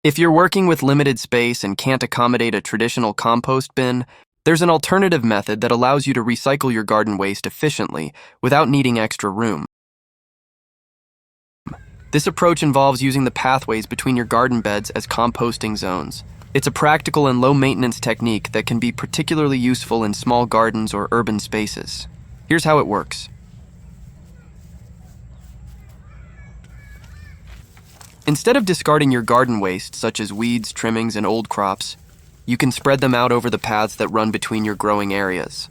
If you're working with limited space and can't accommodate a traditional compost bin, there's an alternative method that allows you to recycle your garden waste efficiently without needing extra room. This approach involves using the pathways between your garden beds as composting zones. It's a practical and low-maintenance technique that can be particularly useful in small gardens or urban spaces. Here's how it works. Instead of discarding your garden waste, such as weeds, trimmings, and old crops, you can spread them out over the paths that run between your growing areas.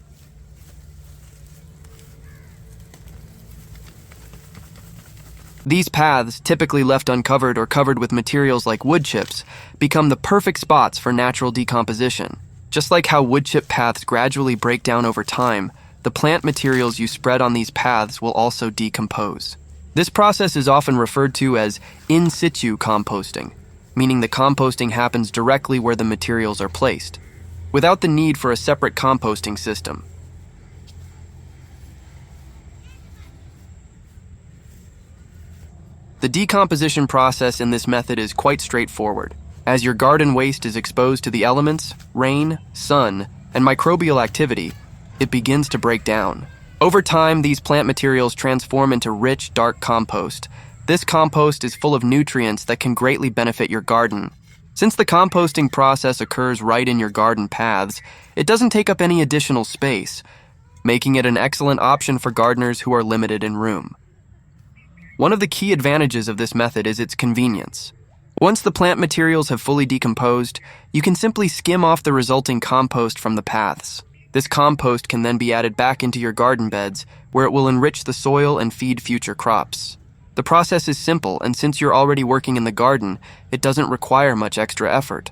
These paths, typically left uncovered or covered with materials like wood chips, become the perfect spots for natural decomposition. Just like how wood chip paths gradually break down over time, the plant materials you spread on these paths will also decompose. This process is often referred to as in situ composting, meaning the composting happens directly where the materials are placed, without the need for a separate composting system. The decomposition process in this method is quite straightforward. As your garden waste is exposed to the elements, rain, sun, and microbial activity, it begins to break down. Over time, these plant materials transform into rich, dark compost. This compost is full of nutrients that can greatly benefit your garden. Since the composting process occurs right in your garden paths, it doesn't take up any additional space, making it an excellent option for gardeners who are limited in room. One of the key advantages of this method is its convenience. Once the plant materials have fully decomposed, you can simply skim off the resulting compost from the paths. This compost can then be added back into your garden beds, where it will enrich the soil and feed future crops. The process is simple, and since you're already working in the garden, it doesn't require much extra effort.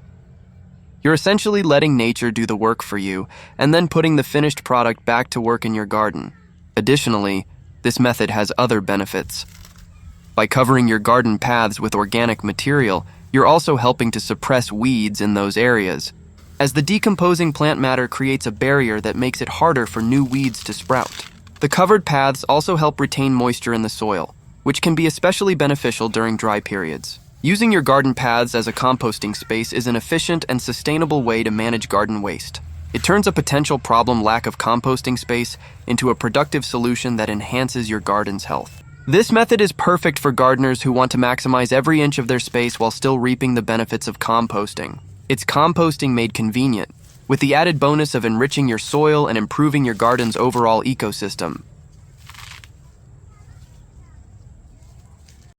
You're essentially letting nature do the work for you, and then putting the finished product back to work in your garden. Additionally, this method has other benefits. By covering your garden paths with organic material, you're also helping to suppress weeds in those areas, as the decomposing plant matter creates a barrier that makes it harder for new weeds to sprout. The covered paths also help retain moisture in the soil, which can be especially beneficial during dry periods. Using your garden paths as a composting space is an efficient and sustainable way to manage garden waste. It turns a potential problem lack of composting space into a productive solution that enhances your garden's health. This method is perfect for gardeners who want to maximize every inch of their space while still reaping the benefits of composting. It's composting made convenient, with the added bonus of enriching your soil and improving your garden's overall ecosystem.